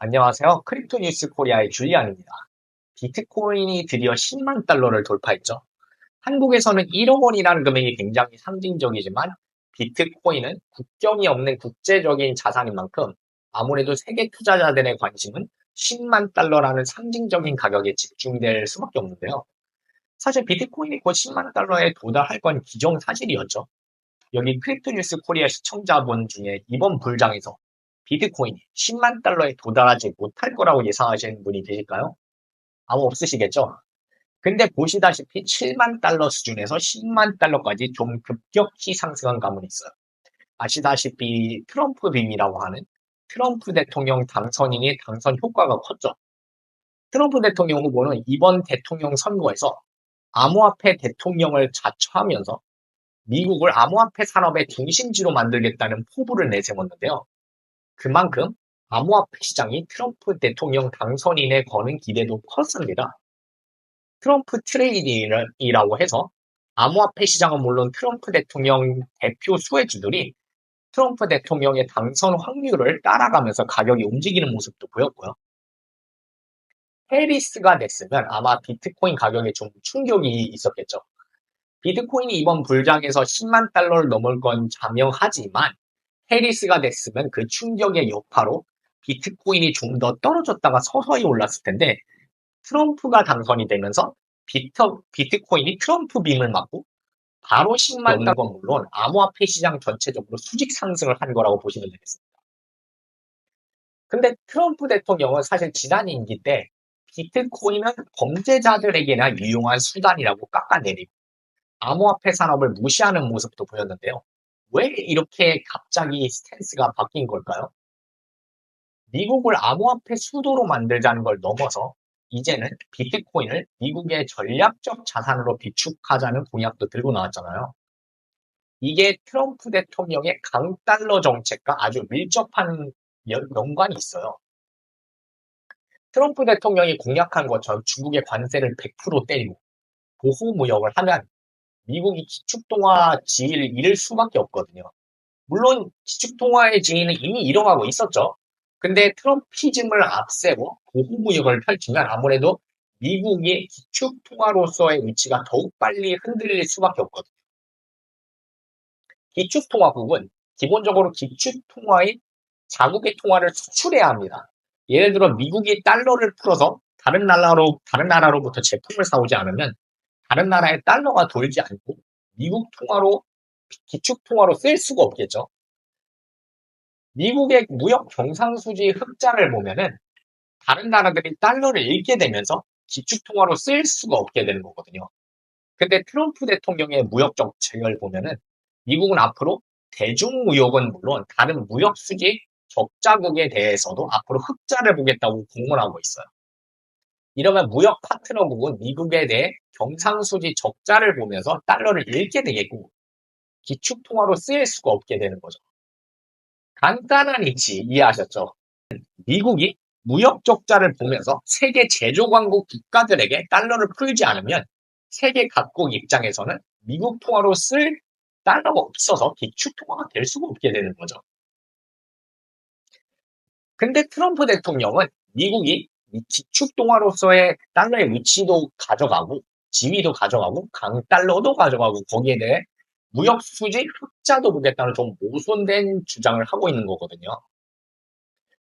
안녕하세요. 크립토 뉴스 코리아의 줄리안입니다. 비트코인이 드디어 10만 달러를 돌파했죠. 한국에서는 1억 원이라는 금액이 굉장히 상징적이지만 비트코인은 국경이 없는 국제적인 자산인 만큼 아무래도 세계 투자자들의 관심은 10만 달러라는 상징적인 가격에 집중될 수밖에 없는데요. 사실 비트코인이 곧 10만 달러에 도달할 건 기정사실이었죠. 여기 크립토뉴스 코리아 시청자분 중에 이번 불장에서 비트코인이 10만 달러에 도달하지 못할 거라고 예상하시는 분이 계실까요? 아무 없으시겠죠? 근데 보시다시피 7만 달러 수준에서 10만 달러까지 좀 급격히 상승한 가문이 있어요. 아시다시피 트럼프 빔이라고 하는 트럼프 대통령 당선인의 당선 효과가 컸죠. 트럼프 대통령 후보는 이번 대통령 선거에서 암호화폐 대통령을 자처하면서 미국을 암호화폐 산업의 중심지로 만들겠다는 포부를 내세웠는데요. 그만큼 암호화폐 시장이 트럼프 대통령 당선인에 거는 기대도 컸습니다. 트럼프 트레이딩이라고 해서 암호화폐 시장은 물론 트럼프 대통령 대표 수혜주들이 트럼프 대통령의 당선 확률을 따라가면서 가격이 움직이는 모습도 보였고요. 해리스가 됐으면 아마 비트코인 가격에 좀 충격이 있었겠죠. 비트코인이 이번 불장에서 10만 달러를 넘을 건 자명하지만 해리스가 됐으면 그 충격의 여파로 비트코인이 좀 더 떨어졌다가 서서히 올랐을 텐데 트럼프가 당선이 되면서 비트코인이 트럼프 빔을 맞고 바로 10만 달러 건 물론 암호화폐 시장 전체적으로 수직 상승을 한 거라고 보시면 되겠습니다. 근데 트럼프 대통령은 사실 지난 임기 때 비트코인은 범죄자들에게나 유용한 수단이라고 깎아내리고 암호화폐 산업을 무시하는 모습도 보였는데요. 왜 이렇게 갑자기 스탠스가 바뀐 걸까요? 미국을 암호화폐 수도로 만들자는 걸 넘어서 이제는 비트코인을 미국의 전략적 자산으로 비축하자는 공약도 들고 나왔잖아요. 이게 트럼프 대통령의 강달러 정책과 아주 밀접한 연관이 있어요. 트럼프 대통령이 공약한 것처럼 중국의 관세를 100% 때리고 보호무역을 하면 미국이 기축통화 지위를 잃을 수밖에 없거든요. 물론 기축통화의 지위는 이미 잃어가고 있었죠. 근데 트럼피즘을 앞세고 보호무역을 펼치면 아무래도 미국의 기축통화로서의 위치가 더욱 빨리 흔들릴 수밖에 없거든요. 기축통화국은 기본적으로 기축통화인 자국의 통화를 수출해야 합니다. 예를 들어 미국이 달러를 풀어서 다른 나라로부터 제품을 사오지 않으면 다른 나라의 달러가 돌지 않고 미국 통화로 기축통화로 쓸 수가 없겠죠. 미국의 무역 경상수지 흑자를 보면은 다른 나라들이 달러를 잃게 되면서 기축통화로 쓸 수가 없게 되는 거거든요. 근데 트럼프 대통령의 무역 정책을 보면은 미국은 앞으로 대중무역은 물론 다른 무역 수지 적자국에 대해서도 앞으로 흑자를 보겠다고 공언하고 있어요. 이러면 무역 파트너국은 미국에 대해 경상수지 적자를 보면서 달러를 잃게 되겠고 기축통화로 쓰일 수가 없게 되는 거죠. 간단한 이치 이해하셨죠? 미국이 무역 적자를 보면서 세계 제조광국 국가들에게 달러를 풀지 않으면 세계 각국 입장에서는 미국 통화로 쓸 달러가 없어서 기축 통화가 될 수가 없게 되는 거죠. 근데 트럼프 대통령은 미국이 기축 통화로서의 달러의 위치도 가져가고 지위도 가져가고 강달러도 가져가고 거기에 대해 무역 수지 흑자도 보겠다는 좀 모순된 주장을 하고 있는 거거든요.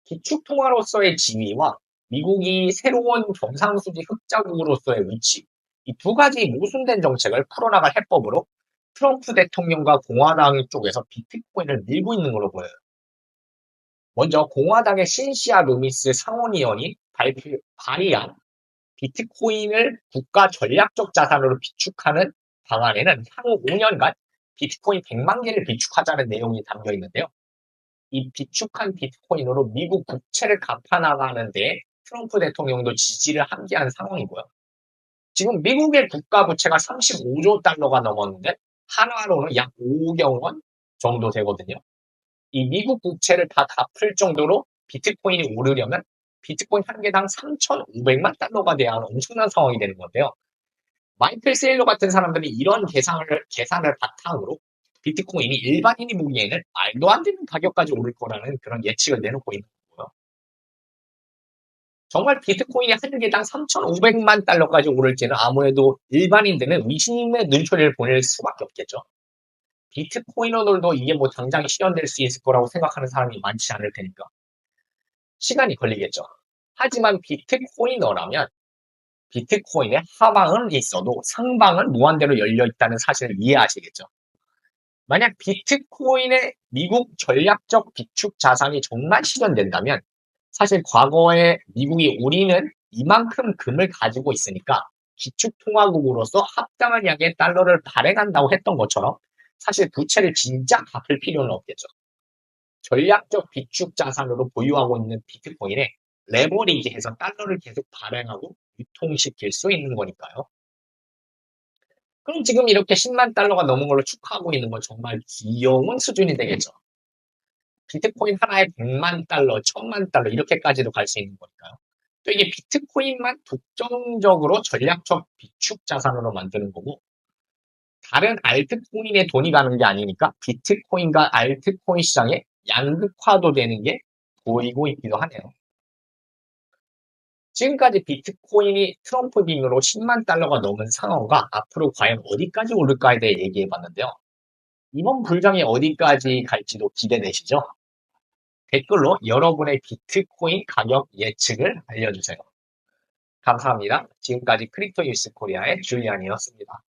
기축통화로서의 지위와 미국이 새로운 경상수지 흑자국으로서의 위치, 이 두 가지 모순된 정책을 풀어나갈 해법으로 트럼프 대통령과 공화당 쪽에서 비트코인을 밀고 있는 걸로 보여요. 먼저 공화당의 신시아 루미스 상원의원이 발의한 비트코인을 국가 전략적 자산으로 비축하는 방안에는 향후 5년간 비트코인 100만 개를 비축하자는 내용이 담겨 있는데요. 이 비축한 비트코인으로 미국 국채를 갚아나가는데 트럼프 대통령도 지지를 함께한 상황이고요. 지금 미국의 국가 부채가 35조 달러가 넘었는데 한화로는 약 5억 원 정도 되거든요. 이 미국 국채를 다 갚을 정도로 비트코인이 오르려면 비트코인 한 개당 3,500만 달러가 돼야 하는 엄청난 상황이 되는 건데요. 마이클 세일러 같은 사람들이 이런 계산을 바탕으로 비트코인이 일반인이 보기에는 말도 안 되는 가격까지 오를 거라는 그런 예측을 내놓고 있는 거고요. 정말 비트코인이 한 개당 3,500만 달러까지 오를지는 아무래도 일반인들은 의심의 눈초리를 보낼 수밖에 없겠죠. 비트코이너들도 이게 뭐 당장 실현될 수 있을 거라고 생각하는 사람이 많지 않을 테니까 시간이 걸리겠죠. 하지만 비트코이너라면 비트코인의 하방은 있어도 상방은 무한대로 열려 있다는 사실을 이해하시겠죠. 만약 비트코인의 미국 전략적 비축 자산이 정말 실현된다면 사실 과거에 미국이 우리는 이만큼 금을 가지고 있으니까 기축통화국으로서 합당한 양의 달러를 발행한다고 했던 것처럼 사실 부채를 진짜 갚을 필요는 없겠죠. 전략적 비축 자산으로 보유하고 있는 비트코인에 레버리지해서 달러를 계속 발행하고 유통시킬 수 있는 거니까요. 그럼 지금 이렇게 10만 달러가 넘은 걸로 축하하고 있는 건 정말 귀여운 수준이 되겠죠. 비트코인 하나에 100만 달러, 1000만 달러 이렇게까지도 갈 수 있는 거니까요. 또 이게 비트코인만 독점적으로 전략적 비축 자산으로 만드는 거고 다른 알트코인에 돈이 가는 게 아니니까 비트코인과 알트코인 시장의 양극화도 되는 게 보이고 있기도 하네요. 지금까지 비트코인이 트럼프 빙으로 10만 달러가 넘은 상황과 앞으로 과연 어디까지 오를까에 대해 얘기해 봤는데요. 이번 불장이 어디까지 갈지도 기대되시죠? 댓글로 여러분의 비트코인 가격 예측을 알려주세요. 감사합니다. 지금까지 크립토 뉴스 코리아의 줄리안이었습니다.